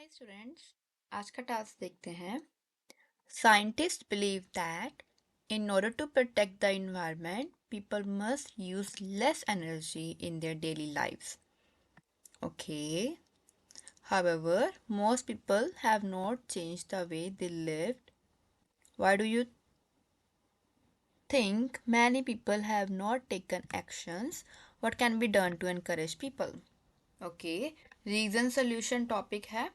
Hi students, आज का task देखते हैं। Scientist believe that in order to protect the environment people must use less energy in their daily lives. Okay, however, most people have not changed the way they lived. Why do you think many people have not taken actions? What can be done to encourage people? Okay, reason solution topic है।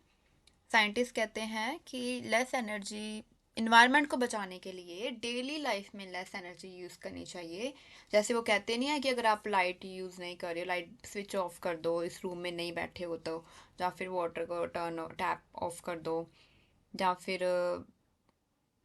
साइंटिस्ट कहते हैं कि less energy, environment को बचाने के लिए daily life में लेस एनर्जी यूज़ करनी चाहिए। जैसे वो कहते नहीं है कि अगर आप लाइट यूज़ नहीं कर रहे हो, लाइट स्विच ऑफ कर दो, इस रूम में नहीं बैठे हो तो, या फिर वाटर को टर्न टैप ऑफ कर दो, या फिर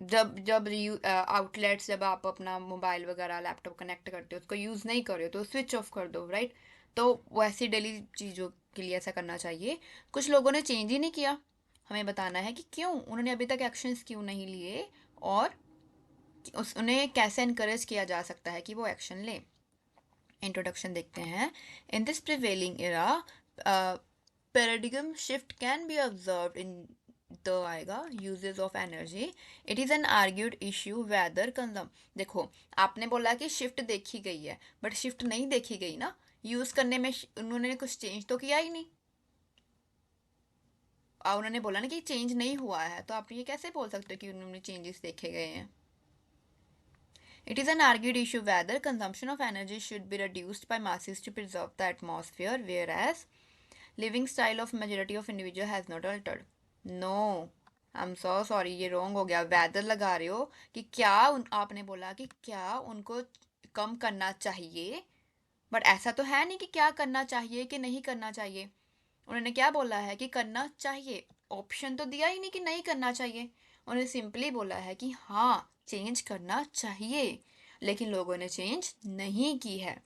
जब जब आउटलेट्स, जब आप अपना मोबाइल वगैरह लैपटॉप कनेक्ट करते हो उसको यूज़ नहीं कर रहे हो तो स्विच ऑफ कर दो, राइट। तो वैसी डेली चीज़ों के लिए ऐसा करना चाहिए। कुछ लोगों ने चेंज ही नहीं किया। हमें बताना है कि क्यों उन्होंने अभी तक एक्शंस क्यों नहीं लिए, और उन्हें कैसे इनकरेज किया जा सकता है कि वो एक्शन लें। इंट्रोडक्शन देखते हैं। In this prevailing era paradigm shift can be observed in the आएगा usages of energy. It is an argued issue whether कंजम। देखो, आपने बोला कि शिफ्ट देखी गई है, बट शिफ्ट नहीं देखी गई ना। यूज़ करने में उन्होंने कुछ चेंज तो किया ही नहीं। उन्होंने बोला ना कि चेंज नहीं हुआ है, तो आप ये कैसे बोल सकते हो कि उन्होंने चेंजेस देखे गए हैं। It is an argued issue whether consumption of energy should be reduced by masses to preserve the atmosphere, whereas living style of majority of individual has not altered. No, I'm so sorry, ये wrong हो गया। Weather लगा रहे हो कि क्या आपने बोला कि क्या उनको कम करना चाहिए, बट ऐसा तो है नहीं कि क्या करना चाहिए कि नहीं करना चाहिए। उन्होंने क्या बोला है कि करना चाहिए। ऑप्शन तो दिया ही नहीं कि नहीं करना चाहिए। उन्होंने सिंपली बोला है कि हाँ, चेंज करना चाहिए, लेकिन लोगों ने चेंज नहीं की है।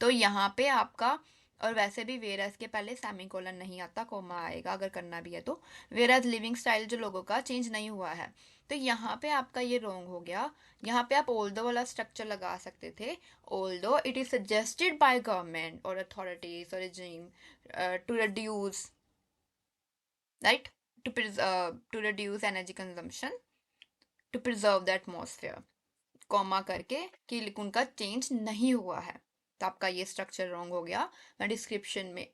तो यहाँ पे आपका, और वैसे भी वेरस के पहले सेमीकोलन नहीं आता, कोमा आएगा अगर करना भी है तो। वेरस लिविंग स्टाइल जो लोगों का चेंज नहीं हुआ है, तो यहाँ पे आपका ये रॉन्ग हो गया। यहाँ पे आप ओल्डो वाला स्ट्रक्चर लगा सकते थे। Also it is suggested by government और अथॉरिटीज और regime to reduce, right, to reduce energy consumption, to preserve the atmosphere, comma करके कि उनका चेंज नहीं हुआ है। तो आपका ये स्ट्रक्चर रॉन्ग हो गया। मैं डिस्क्रिप्शन में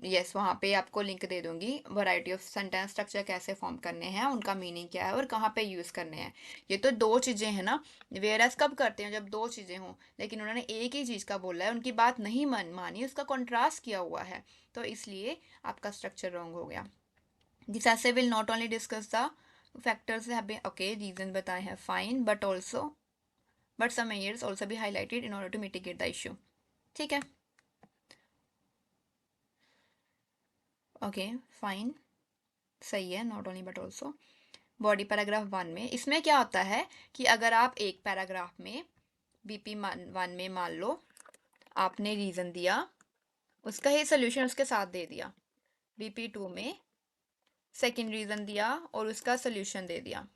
यस वहाँ पे आपको लिंक दे दूंगी, वैरायटी ऑफ सेंटेंस स्ट्रक्चर कैसे फॉर्म करने हैं, उनका मीनिंग क्या है और कहाँ पे यूज़ करने हैं। ये तो दो चीज़ें हैं ना। वेयरएज कब करते हैं, जब दो चीज़ें हों, लेकिन उन्होंने एक ही चीज़ का बोला है, उनकी बात नहीं मानी, उसका कॉन्ट्रास्ट किया हुआ है, तो इसलिए आपका स्ट्रक्चर रॉन्ग हो गया। This essay will not only discuss the factors have been okay, reason बताए हैं fine, but also but some errors also be highlighted in order to mitigate the issue. ठीक है, ओके फाइन, सही है। Not only but also body paragraph 1 में इसमें क्या होता है कि अगर आप एक पैराग्राफ में बीपी 1 में मान लो आपने रीज़न दिया, उसका ही सोल्यूशन उसके साथ दे दिया। बीपी 2 में सेकेंड रीज़न दिया और उसका सोल्यूशन दे दिया,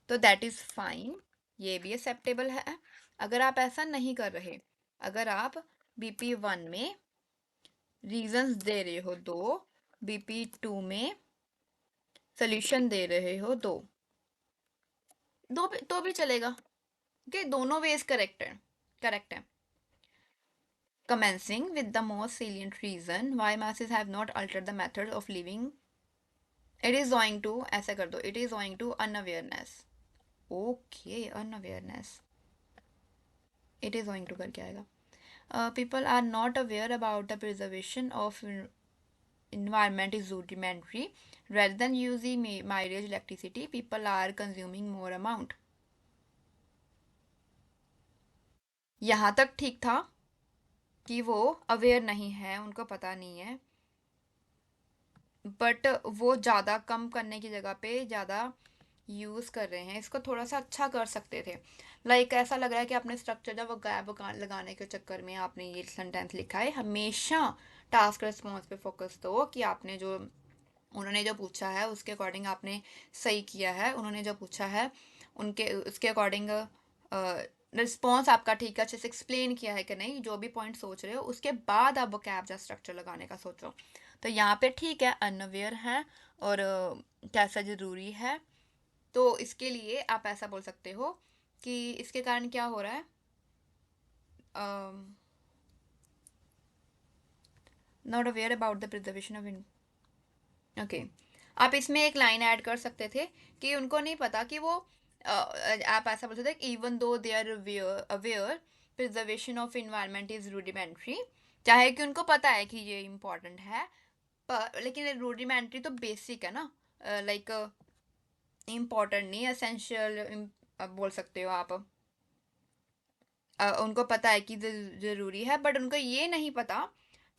तो दैट इज़ फाइन, ये भी एक्सेप्टेबल है। अगर आप ऐसा नहीं कर रहे, अगर आप बीपी 1 में रीजंस दे रहे हो दो, बीपी 2 में सोल्यूशन दे रहे हो दो, तो भी चलेगा। ओके, दोनों वेज करेक्ट है, करेक्ट है। Commencing with the most salient reason why masses have not altered the method of living, it is owing to, ऐसा कर दो, it is owing to unawareness. Okay, unawareness, it is owing to करके आएगा। People are not aware about the preservation of environment is rudimentary. Rather than using mileage electricity, people are consuming more amount. यहाँ तक ठीक था कि वो aware नहीं है, उनको पता नहीं है, बट वो ज़्यादा कम करने की जगह पे ज़्यादा यूज़ कर रहे हैं। इसको थोड़ा सा अच्छा कर सकते थे। लाइक ऐसा लग रहा है कि आपने स्ट्रक्चर जब वो गैप लगाने के चक्कर में आपने ये सेंटेंस लिखा है। हमेशा टास्क रिस्पॉन्स पे फोकस दो कि आपने जो, उन्होंने जो पूछा है उसके अकॉर्डिंग आपने सही किया है, उन्होंने जो पूछा है उनके उसके अकॉर्डिंग रिस्पॉन्स आपका ठीक है, अच्छे से एक्सप्लेन किया है कि नहीं, जो भी पॉइंट सोच रहे हो उसके बाद आप वो कैप या स्ट्रक्चर लगाने का सोचो। तो यहाँ पे ठीक है, अनअवेयर है और कैसा ज़रूरी है। तो इसके लिए आप ऐसा बोल सकते हो कि इसके कारण क्या हो रहा है, not aware about the preservation of in. Okay, आप इसमें एक लाइन ऐड कर सकते थे कि उनको नहीं पता कि वो आप ऐसा बोल सकते थे, even though they are aware preservation of environment is rudimentary, चाहे कि उनको पता है कि ये इम्पोर्टेंट है, पर लेकिन रूडिमेंट्री तो बेसिक है ना, लाइक इम्पोर्टेंट नहीं, असेंशियल बोल सकते हो आप। उनको पता है कि ज़रूरी है, बट उनको ये नहीं पता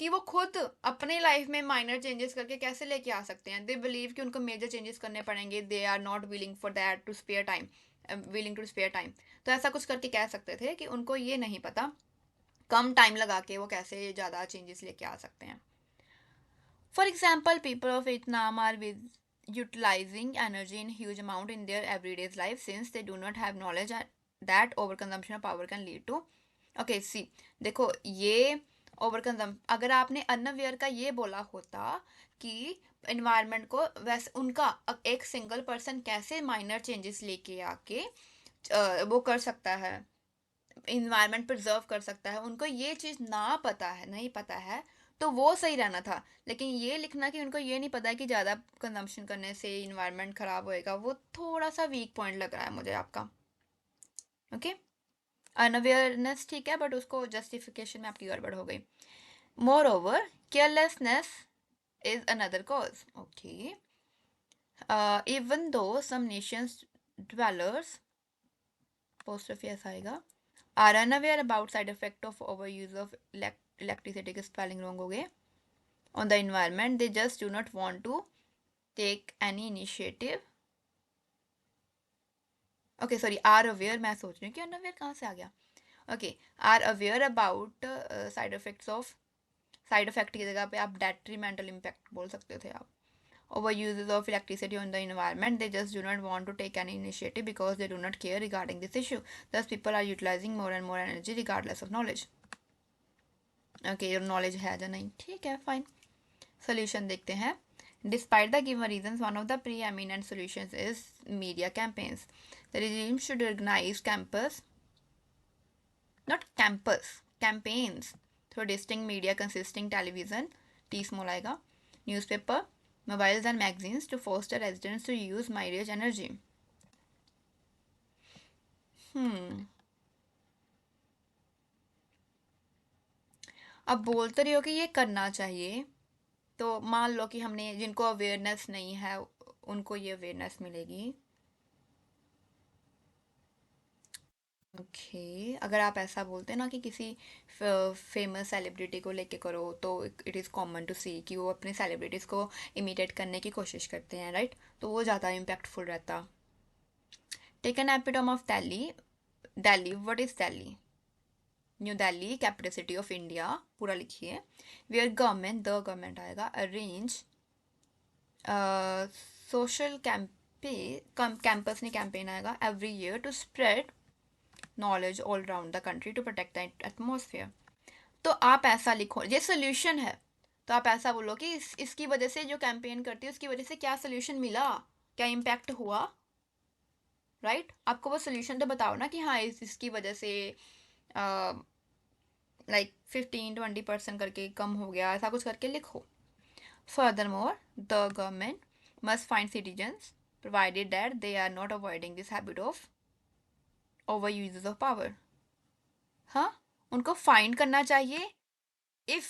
कि वो खुद अपने लाइफ में माइनर चेंजेस करके कैसे लेके आ सकते हैं। दे बिलीव कि उनको मेजर चेंजेस करने पड़ेंगे, they are not willing for that to spare time, willing to spare time. तो ऐसा कुछ करके कह सकते थे कि उनको ये नहीं पता कम टाइम लगा के वो कैसे ज़्यादा चेंजेस लेके आ सकते हैं। For example, people of Vietnam are with utilizing energy in huge amount in their everyday life since they do not have knowledge that overconsumption of power can lead to। Okay see, देखो ये over कंजम, अगर आपने unaware का ये बोला होता कि environment को, वैसे उनका एक सिंगल पर्सन कैसे माइनर चेंजेस लेके आके वो कर सकता है, इन्वायरमेंट प्रिजर्व कर सकता है, उनको ये चीज़ ना पता है, नहीं पता है, तो वो सही रहना था। लेकिन ये लिखना कि उनको ये नहीं पता है कि ज़्यादा कंजम्पशन करने से इन्वायरमेंट ख़राब होएगा, वो थोड़ा सा वीक पॉइंट लग रहा है मुझे आपका। ओके, अनअवेयरनेस ठीक है, बट उसको जस्टिफिकेशन में आपकी गड़बड़ हो गई। Moreover, carelessness is another cause. Okay, even though some Nations dwellers, apostrophe ऐसा आएगा, are unaware about side effect of overuse of electricity के spelling wrong हो गए on the environment, they just do not want to take any initiative। okay sorry, are aware, मैं सोच रही हूँ कि unaware कहाँ से आ गया। okay, are aware about side effects of, side effect की जगह पे आप डेट्रीमेंटल इम्पैक्ट बोल सकते थे आप। Over usages of electricity on the environment, they just do not want to take any initiative because they do not care regarding this issue, thus people are utilizing more and more energy regardless of knowledge. Okay, और knowledge है या नहीं, ठीक है fine. Solution देखते हैं। Despite the given reasons, one of the preeminent solutions is media campaigns. The regime should organize campus, not campus, campaigns through distinct media consisting television, T small आएगा, newspaper, mobiles and magazines to foster residents to use mileage energy। अब बोल तो रही हो कि ये करना चाहिए, तो मान लो कि हमने, जिनको अवेयरनेस नहीं है उनको ये अवेयरनेस मिलेगी। ओके, अगर आप ऐसा बोलते हैं ना कि किसी फेमस सेलिब्रिटी को लेके करो, तो इट इज़ कॉमन टू सी कि वो अपने सेलिब्रिटीज़ को इमिटेट करने की कोशिश करते हैं, राइट, तो वो ज़्यादा इम्पैक्टफुल रहता। Take an epitome of Delhi. Delhi, what is Delhi? New Delhi, capital city of India, पूरा लिखिए। वेयर गवर्नमेंट, द गवर्नमेंट आएगा, अरेंज सोशल कैंपस नहीं कैंपेन आएगा, every year to spread knowledge all around the country to protect the atmosphere. तो आप ऐसा लिखो, ये सोल्यूशन है, तो आप ऐसा बोलो कि इसकी वजह से जो कैंपेन करती है उसकी वजह से क्या सोल्यूशन मिला, क्या इम्पैक्ट हुआ, राइट, आपको वो सोल्यूशन तो बताओ ना कि हाँ इसकी वजह से लाइक 15-20% करके कम हो गया, ऐसा कुछ करके लिखो। Furthermore, the government must find citizens, provided that they are not avoiding this habit of overuses of power। हाँ, उनको फाइंड करना चाहिए, इफ,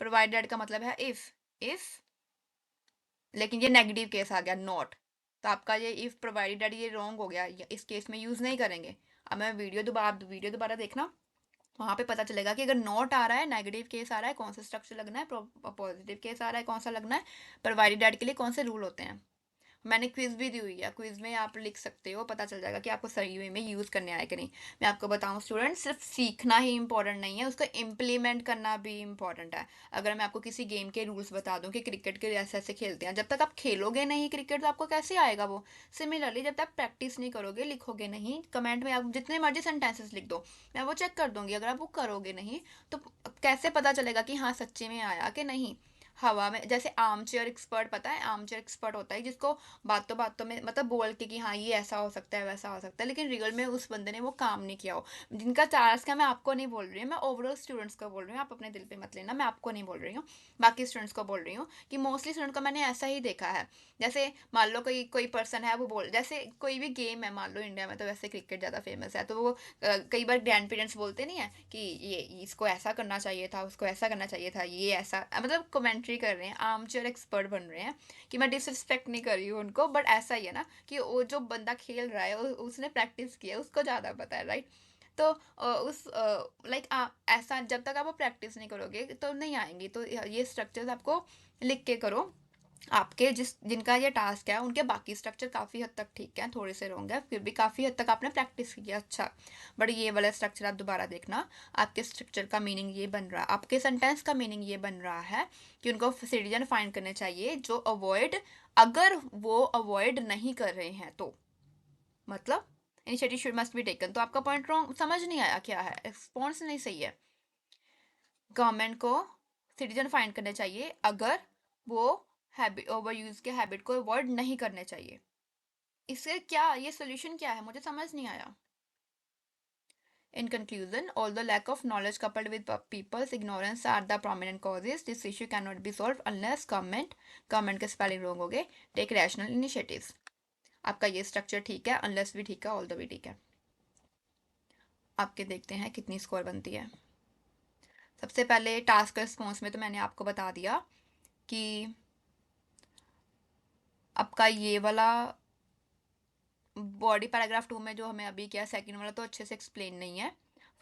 प्रोवाइडेड का मतलब है इफ, लेकिन ये नेगेटिव केस आ गया, नॉट, तो आपका ये इफ प्रोवाइडेड ये रॉन्ग हो गया, इस केस में यूज़ नहीं करेंगे। अब मैं वीडियो दोबारा देखना, वहाँ पे पता चलेगा कि अगर नॉट आ रहा है, नेगेटिव केस आ रहा है, कौन सा स्ट्रक्चर लगना है, पॉजिटिव केस आ रहा है, कौन सा लगना है, प्रोवाइडेड के लिए कौन से रूल होते हैं। मैंने क्विज भी दी हुई है, क्विज में आप लिख सकते हो, पता चल जाएगा कि आपको सही वे में यूज़ करने आए कि नहीं। मैं आपको बताऊं स्टूडेंट, सिर्फ सीखना ही इंपॉर्टेंट नहीं है, उसको इम्प्लीमेंट करना भी इंपॉर्टेंट है। अगर मैं आपको किसी गेम के रूल्स बता दूं कि क्रिकेट के ऐसे ऐसे खेलते हैं, जब तक आप खेलोगे नहीं क्रिकेट तो आपको कैसे आएगा वो। सिमिलरली जब तक प्रैक्टिस नहीं करोगे, लिखोगे नहीं, कमेंट में आप जितने मर्जी सेंटेंसेस लिख दो, मैं वो चेक कर दूंगी, अगर आप वो करोगे नहीं तो कैसे पता चलेगा कि हाँ सच्ची में आया कि नहीं। हवा में, जैसे आर्म चेयर एक्सपर्ट, पता है आर्म चेयर एक्सपर्ट होता है जिसको बातों बातों में मतलब बोल के कि हाँ ये ऐसा हो सकता है वैसा हो सकता है, लेकिन रियल में उस बंदे ने वो काम नहीं किया हो। जिनका टास्क का, मैं आपको नहीं बोल रही हूँ, मैं ओवरऑल स्टूडेंट्स को बोल रही हूँ, आप अपने दिल पे मत लेना, मैं आपको नहीं बोल रही हूँ, बाकी स्टूडेंट्स को बोल रही हूँ कि मोस्टली स्टूडेंट को मैंने ऐसा ही देखा है। जैसे मान लो कोई कोई पर्सन है, वो बोल, जैसे कोई भी गेम है, मान लो इंडिया में तो वैसे क्रिकेट ज़्यादा फेमस है, तो वो कई बार ग्रैंड पेरेंट्स बोलते नहीं है कि ये इसको ऐसा करना चाहिए था, उसको ऐसा करना चाहिए था, ये ऐसा, मतलब कमेंट्री कर रहे हैं, आर्म चेयर एक्सपर्ट बन रहे हैं। कि मैं डिसरिस्पेक्ट नहीं कर रही हूँ उनको, बट ऐसा ही है ना कि वो जो बंदा खेल रहा है उसने प्रैक्टिस की है, उसको ज़्यादा पता है, राइट। तो उस लाइक ऐसा जब तक आप वो प्रैक्टिस नहीं करोगे तो नहीं आएंगी। तो ये स्ट्रक्चर्स आपको लिख के करो। आपके जिनका ये टास्क है उनके बाकी स्ट्रक्चर काफ़ी हद तक ठीक है, थोड़े से रॉन्ग है, फिर भी काफ़ी हद तक आपने प्रैक्टिस की है, अच्छा। बट ये वाला स्ट्रक्चर आप दोबारा देखना। आपके स्ट्रक्चर का मीनिंग ये बन रहा है, आपके सेंटेंस का मीनिंग ये बन रहा है कि उनको सिटीजन फाइंड करने चाहिए जो अवॉइड, अगर वो अवॉइड नहीं कर रहे हैं तो, मतलब initiative should must be taken. तो आपका पॉइंट रॉन्ग, समझ नहीं आया क्या है, रिस्पॉन्स नहीं सही है। गवर्नमेंट को सिटीजन फाइंड करने चाहिए अगर वो हैबिट, ओवर यूज के हैबिट को अवॉइड नहीं करने चाहिए। इससे क्या, ये सोल्यूशन क्या है, मुझे समझ नहीं आया। In conclusion, although lack of knowledge coupled with people's ignorance are the prominent causes, this issue cannot be solved unless government के स्पेलिंग रॉन्ग हो गए, टेक रैशनल इनिशिएटिव्स। आपका ये स्ट्रक्चर ठीक है, अनलेस भी ठीक है, ऑल द भी ठीक है। आपके देखते हैं कितनी स्कोर बनती है। सबसे पहले टास्क रिस्पॉन्स में तो मैंने आपको बता दिया कि आपका ये वाला बॉडी पैराग्राफ 2 में जो हमें अभी किया, सेकंड वाला तो अच्छे से एक्सप्लेन नहीं है,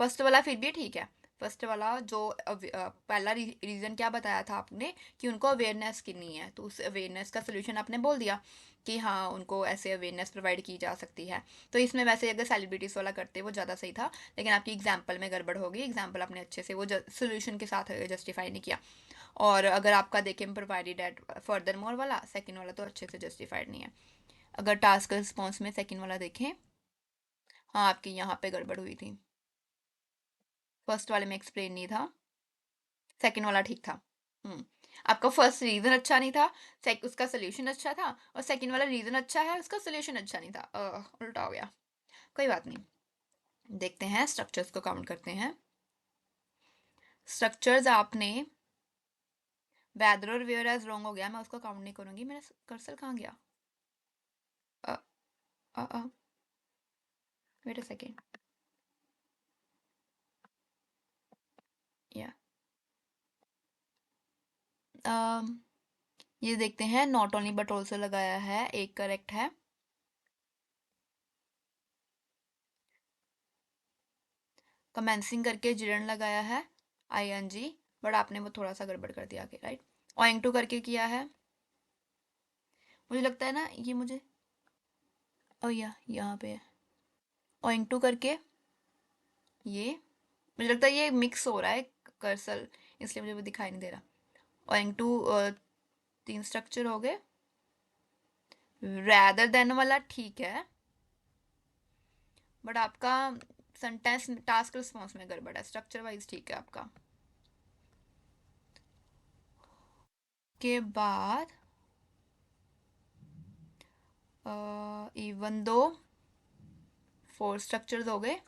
फर्स्ट वाला फिर भी ठीक है। फर्स्ट वाला जो पहला रीज़न क्या बताया था आपने कि उनको अवेयरनेस की नहीं है, तो उस अवेयरनेस का सोल्यूशन आपने बोल दिया कि हाँ उनको ऐसे अवेयरनेस प्रोवाइड की जा सकती है। तो इसमें वैसे अगर सेलिब्रिटीज़ वाला करते वो ज़्यादा सही था, लेकिन आपकी एग्जाम्पल में गड़बड़ होगी, एग्जाम्पल आपने अच्छे से वो सोल्यूशन के साथ जस्टिफाई नहीं किया। और अगर आपका देखें प्रोवाइडेड एट फर्दर मोर वाला, सेकेंड वाला तो अच्छे से जस्टिफाइड नहीं है। अगर टास्क रिस्पॉन्स में सेकंड वाला देखें, हाँ आपकी यहाँ पे गड़बड़ हुई थी, फर्स्ट वाले में एक्सप्लेन नहीं था, सेकंड वाला ठीक था। हम्म आपका फर्स्ट रीजन अच्छा नहीं था, उसका सोल्यूशन अच्छा था, और सेकंड वाला रीजन अच्छा है, उसका सोल्यूशन अच्छा नहीं था। उल्टा हो गया, कोई बात नहीं। देखते हैं स्ट्रक्चर्स को काउंट करते हैं। स्ट्रक्चर्स आपने वेदर और वेयर एज रॉन्ग हो गया, मैं उसको काउंट नहीं करूंगी, मेरा कर्सर कहाँ गया, वेट अ सेकेंड, या ये देखते हैं, नॉट ओनली बट ऑल्सो लगाया है, एक करेक्ट है। कमेंसिंग करके जिरन लगाया है, आईएनजी, बट आपने वो थोड़ा सा गड़बड़ कर दिया आगे, राइट। ओइंग टू करके किया है, मुझे लगता है ना ये मुझे, ओ या यहाँ पे है, ओइंग टू करके, ये मुझे लगता है ये मिक्स हो रहा है कर्सर, इसलिए मुझे वो दिखाई नहीं दे रहा। ओइंग टू, तीन स्ट्रक्चर हो गए। रैदर देन वाला ठीक है, बट आपका सेंटेंस टास्क रिस्पॉन्स में गड़बड़ है, स्ट्रक्चर वाइज ठीक है आपका। के बाद इवन दो, फोर स्ट्रक्चर्स हो गए।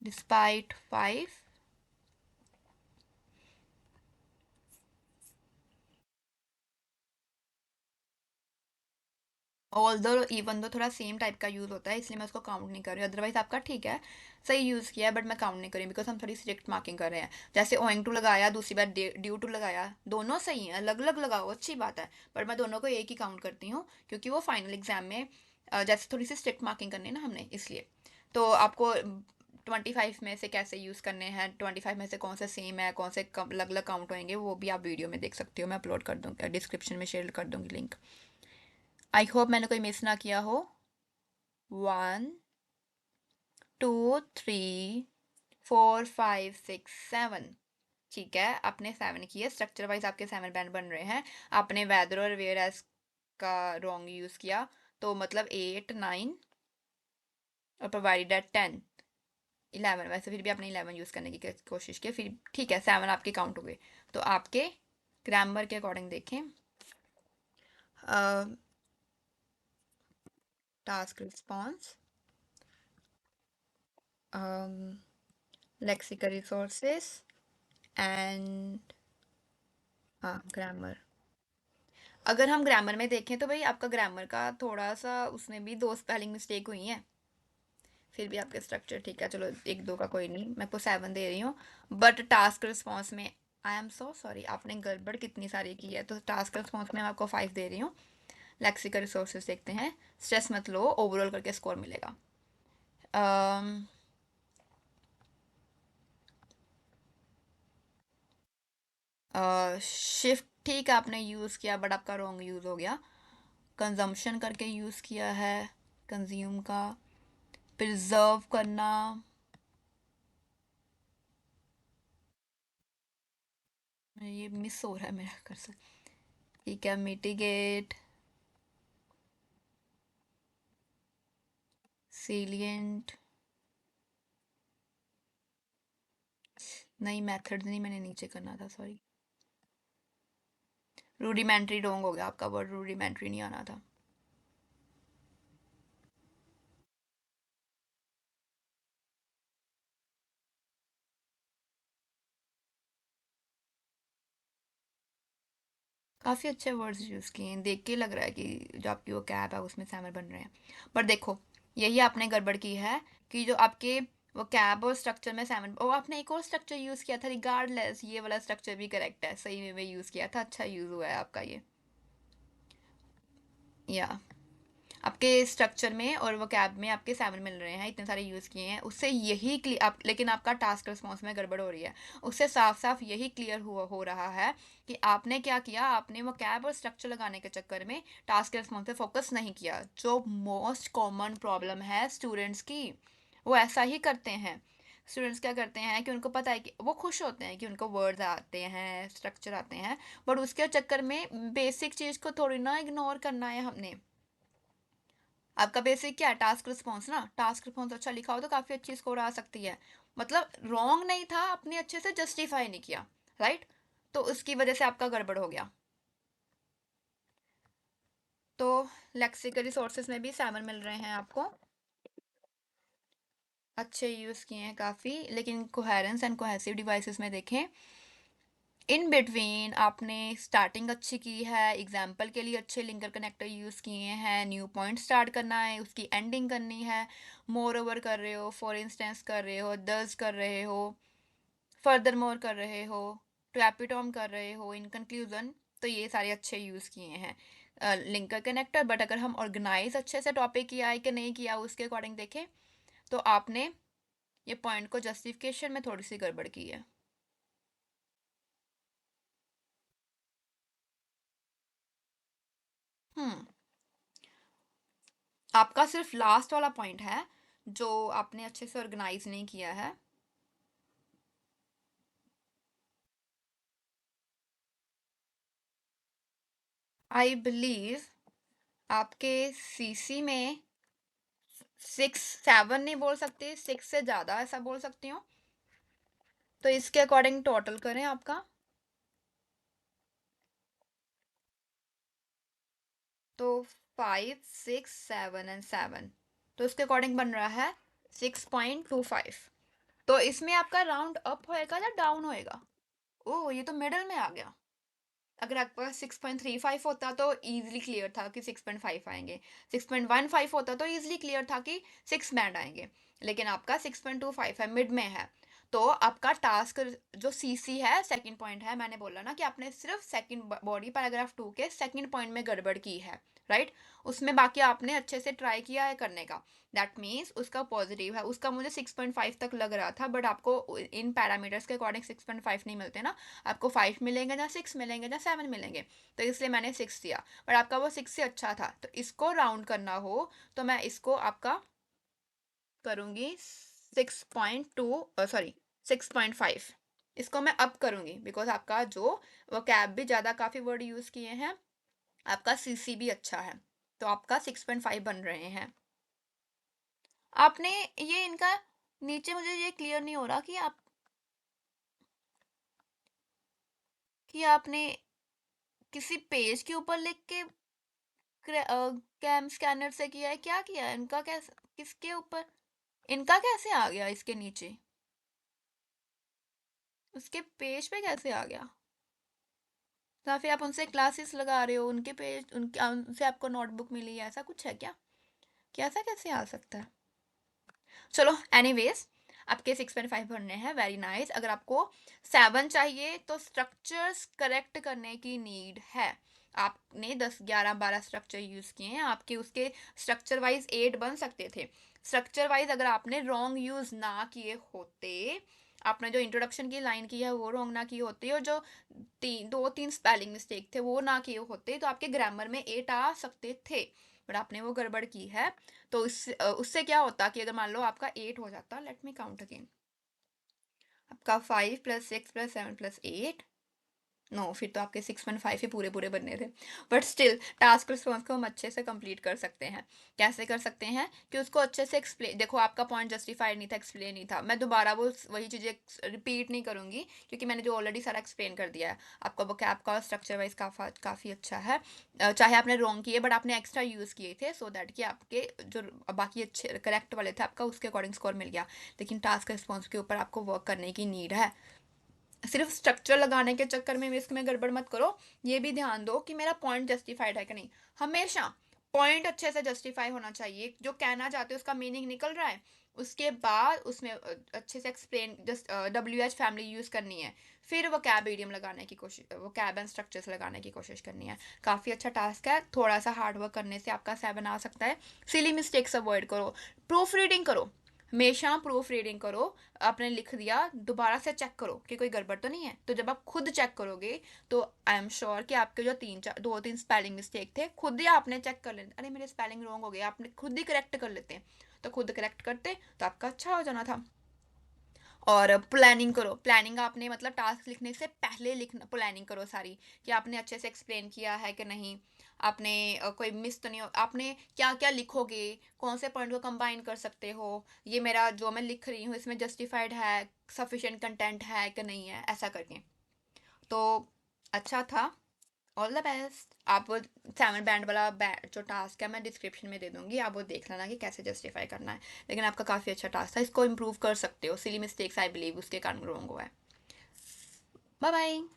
डिस्पाइट 5, ऑल दो, इवन दो थोड़ा सेम टाइप का यूज़ होता है, इसलिए मैं उसको काउंट नहीं कर रही, अदरवाइज आपका ठीक है, सही यूज़ किया है, बट मैं काउंट नहीं करी बिकॉज हम थोड़ी स्ट्रिक्ट मार्किंग कर रहे हैं। जैसे ओइंग टू लगाया, दूसरी बार ड्यू टू लगाया, दोनों सही हैं, अलग अलग लगाओ अच्छी बात है, पर मैं दोनों को एक ही काउंट करती हूँ, क्योंकि वो फाइनल एग्जाम में जैसे थोड़ी सी स्ट्रिक्ट मार्किंग करनी है ना हमने, इसलिए। तो आपको 25 में से कैसे यूज़ करने हैं, 25 में से कौन से सेम है, कौन से अलग अलग काउंट होंगे, वो भी आप वीडियो में देख सकते हो। मैं अपलोड कर दूँगी, डिस्क्रिप्शन में शेयर कर दूँगी लिंक। आई होप मैंने कोई मिस ना किया हो। 1 2 3 4 5 6 7। ठीक है, आपने 7 किए, स्ट्रक्चर वाइज आपके 7 बैंड बन रहे हैं। आपने वेदर और वेयर एज का रॉन्ग यूज़ किया, तो मतलब 8 9 और प्रोवाइडेड एट 10 11। वैसे फिर भी आपने 11 यूज़ करने की कोशिश की, फिर ठीक है 7 आपके काउंट हो गए। तो आपके ग्रामर के अकॉर्डिंग देखें, task response, lexical resources and grammar. अगर हम ग्रामर में देखें तो भाई आपका ग्रामर का थोड़ा सा उसमें भी 2 स्पेलिंग मिस्टेक हुई हैं। फिर भी आपके स्ट्रक्चर ठीक है, चलो 1 2 का कोई नहीं, मैं आपको 7 दे रही हूँ। बट टास्क रिस्पॉन्स में आई एम सो सॉरी, आपने गड़बड़ कितनी सारी की है, तो टास्क रिस्पॉन्स में मैं आपको 5 दे रही हूँ। लेक्सिकल रिसोर्सेज देखते हैं, स्ट्रेस मत लो, ओवरऑल करके स्कोर मिलेगा। शिफ्ट ठीक है आपने यूज़ किया, बट आपका रॉन्ग यूज़ हो गया। कंजम्पशन करके यूज़ किया है, कंज्यूम का। प्रिजर्व करना, ये मिस हो रहा है मेरा कर्सर। ठीक है, मिटिगेट, सेलिएंट, नहीं मेथड नहीं, मैंने नीचे करना था, सॉरी। रूडिमेंट्री रॉन्ग हो गया आपका वर्ड, रूडिमेंट्री नहीं आना था। काफ़ी अच्छे वर्ड्स यूज़ किए हैं, देख के लग रहा है कि जो आपकी वो कैप है उसमें सैमर बन रहे हैं। पर देखो, यही आपने गड़बड़ की है कि जो आपके वो कैब और स्ट्रक्चर में सैमन, ओ आपने एक और स्ट्रक्चर यूज़ किया था रिगार्डलेस, ये वाला स्ट्रक्चर भी करेक्ट है, सही में यूज़ किया था, अच्छा यूज़ हुआ है आपका ये। या आपके स्ट्रक्चर में और वो कैब में आपके 7 मिल रहे हैं, इतने सारे यूज़ किए हैं, उससे यही आप, लेकिन आपका टास्क रिस्पॉन्स में गड़बड़ हो रही है। उससे साफ साफ यही क्लियर हुआ हो रहा है कि आपने क्या किया, आपने वो कैब और स्ट्रक्चर लगाने के चक्कर में टास्क रिस्पॉन्स पे फोकस नहीं किया, जो मोस्ट कॉमन प्रॉब्लम है स्टूडेंट्स की। वो ऐसा ही करते हैं। स्टूडेंट्स क्या करते हैं कि उनको पता है कि वो खुश होते हैं कि उनको वर्ड्स आते हैं, स्ट्रक्चर आते हैं, बट उसके चक्कर में बेसिक चीज़ को थोड़ी ना इग्नोर करना है हमने। आपका बेसिक क्या है, टास्क रिस्पॉन्स ना, टास्क रिस्पॉन्स अच्छा लिखा हो तो काफ़ी अच्छी स्कोर आ सकती है। मतलब रॉन्ग नहीं था, आपने अच्छे से जस्टिफाई नहीं किया, राइट। तो उसकी वजह से आपका गड़बड़ हो गया। तो लेक्सिकल रिसोर्सेज में भी 7 मिल रहे हैं आपको, अच्छे यूज़ किए हैं काफ़ी। लेकिन कोहेरेंस एंड कोहेसिव डिवाइसेस में देखें, इन बिटवीन आपने स्टार्टिंग अच्छी की है, एग्जाम्पल के लिए अच्छे लिंकर कनेक्टर यूज़ किए हैं, न्यू पॉइंट स्टार्ट करना है, उसकी एंडिंग करनी है, मोर ओवर कर रहे हो, फॉर इंस्टेंस कर रहे हो, दस कर रहे हो, फर्दर मोर कर रहे हो, टू एपिटोम कर रहे हो, इन कंक्लूजन। तो ये सारे अच्छे यूज़ किए हैं लिंकर कनेक्टर। बट अगर हम ऑर्गेनाइज अच्छे से टॉपिक किया है कि नहीं किया उसके अकॉर्डिंग देखें, तो आपने ये पॉइंट को जस्टिफिकेशन में थोड़ी सी गड़बड़ की है। हम्म आपका सिर्फ लास्ट वाला पॉइंट है जो आपने अच्छे से ऑर्गेनाइज नहीं किया है। आई बिलीव आपके सीसी में 6 7 नहीं बोल सकते, 6 से ज़्यादा ऐसा बोल सकती हूँ। तो इसके अकॉर्डिंग टोटल करें आपका, तो 5 6 7 एंड 7, तो इसके अकॉर्डिंग बन रहा है 6.25। तो इसमें आपका राउंड अप होएगा या डाउन होएगा? ओह, ये तो मिडल में आ गया। अगर आपके पास 6.35 होता तो इजीली क्लियर था कि 6.5 आएंगे, 6.15 होता तो इजीली क्लियर था कि 6 बैंड आएंगे, लेकिन आपका 6.25 है, मिड में है। तो आपका टास्क जो सीसी है, सेकंड पॉइंट है, मैंने बोला ना कि आपने सिर्फ सेकंड बॉडी पैराग्राफ 2 के सेकंड पॉइंट में गड़बड़ की है, राइट? उसमें बाकी आपने अच्छे से ट्राई किया है करने का। दैट मीन्स उसका पॉजिटिव है। उसका मुझे 6.5 तक लग रहा था, बट आपको इन पैरामीटर्स के अकॉर्डिंग 6.5 नहीं मिलते ना, आपको 5 मिलेंगे ना 6 मिलेंगे ना 7 मिलेंगे, तो इसलिए मैंने 6 दिया। बट आपका वो 6 से अच्छा था, तो इसको राउंड करना हो तो मैं इसको आपका करूँगी 6.2, सॉरी 6.5। इसको मैं अप करूँगी बिकॉज आपका जो वो कैब भी ज़्यादा काफ़ी वर्ड यूज़ किए हैं, आपका सीसी भी अच्छा है, तो आपका 6.5 बन रहे हैं। आपने ये इनका नीचे मुझे ये क्लियर नहीं हो रहा कि आपने किसी पेज के ऊपर लिख के कैम स्कैनर से किया है, क्या किया है इनका, कैसे, किसके ऊपर, इनका कैसे आ गया इसके नीचे, उसके पेज पे कैसे आ गया? या फिर आप उनसे क्लासेस लगा रहे हो, उनके पेज उनके उनसे आपको नोटबुक मिली है, ऐसा कुछ है क्या? कैसा कैसे आ सकता है? चलो एनीवेज, आपके 6.5 भरने हैं, वेरी नाइस। अगर आपको 7 चाहिए तो स्ट्रक्चर्स करेक्ट करने की नीड है। आपने 10 11 12 स्ट्रक्चर यूज किए हैं, आपके उसके स्ट्रक्चर वाइज 8 बन सकते थे। स्ट्रक्चर वाइज अगर आपने रॉन्ग यूज ना किए होते, आपने जो इंट्रोडक्शन की लाइन की है वो रॉन्ग ना की होती, और जो 2 3 स्पेलिंग मिस्टेक थे वो ना किए होते, तो आपके ग्रामर में 8 आ सकते थे, बट आपने वो गड़बड़ की है। तो उससे क्या होता कि अगर मान लो आपका 8 हो जाता, लेट मी काउंट अगेन, आपका 5 + 6 + 7 + 8, नो, फिर तो आपके 6.5 ही पूरे पूरे बनने थे। बट स्टिल टास्क रिस्पॉन्स को हम अच्छे से कंप्लीट कर सकते हैं। कैसे कर सकते हैं कि उसको अच्छे से एक्सप्लेन, देखो आपका पॉइंट जस्टिफाइड नहीं था, एक्सप्लेन नहीं था, मैं दोबारा वो वही चीज़ें रिपीट नहीं करूंगी क्योंकि मैंने जो ऑलरेडी सारा एक्सप्लेन कर दिया है। आपका वो कैप का स्ट्रक्चर वाइज काफ़ी अच्छा है। चाहे आपने रॉन्ग किए बट आपने एक्स्ट्रा यूज़ किए थे सो दैट कि आपके जो बाकी अच्छे करेक्ट वाले थे आपका उसके अकॉर्डिंग स्कोर मिल गया। लेकिन टास्क रिस्पॉन्स के ऊपर आपको वर्क करने की नीड है। सिर्फ स्ट्रक्चर लगाने के चक्कर में इसमें गड़बड़ मत करो। ये भी ध्यान दो कि मेरा पॉइंट जस्टिफाइड है कि नहीं। हमेशा पॉइंट अच्छे से जस्टिफाई होना चाहिए, जो कहना चाहते हो उसका मीनिंग निकल रहा है, उसके बाद उसमें अच्छे से explain, just WH family use करनी है, फिर वो कैब ईडियम लगाने की कोशिश, वो कैब एंड स्ट्रक्चर्स लगाने की कोशिश करनी है। काफ़ी अच्छा टास्क है, थोड़ा सा हार्ड वर्क करने से आपका 7 आ सकता है। सिली मिस्टेक्स अवॉइड करो, प्रूफ रीडिंग करो, हमेशा प्रूफ रीडिंग करो। आपने लिख दिया, दोबारा से चेक करो कि कोई गड़बड़ तो नहीं है, तो जब आप खुद चेक करोगे तो आई एम श्योर कि आपके जो 2 3 स्पेलिंग मिस्टेक थे खुद ही आपने चेक कर लेते, अरे मेरे स्पेलिंग रॉन्ग हो गए, आपने खुद ही करेक्ट कर लेते हैं, तो खुद करेक्ट करते तो आपका अच्छा हो जाना था। और प्लानिंग करो, प्लानिंग आपने मतलब टास्क लिखने से पहले लिखना, प्लानिंग करो सारी कि आपने अच्छे से एक्सप्लेन किया है कि नहीं, आपने कोई मिस तो नहीं हो, आपने क्या क्या लिखोगे, कौन से पॉइंट को कंबाइन कर सकते हो, ये मेरा जो मैं लिख रही हूँ इसमें जस्टिफाइड है, सफिशिएंट कंटेंट है कि नहीं है, ऐसा करके। तो अच्छा था। All the best. आप वो 7 बैंड वाला जो टास्क है मैं डिस्क्रिप्शन में दे दूंगी, आप वो देख लेना कि कैसे जस्टिफाई करना है। लेकिन आपका काफ़ी अच्छा टास्क था, इसको इम्प्रूव कर सकते हो, सिली मिस्टेक्स आई बिलीव उसके कारण रॉन्ग हुआ है। Bye bye.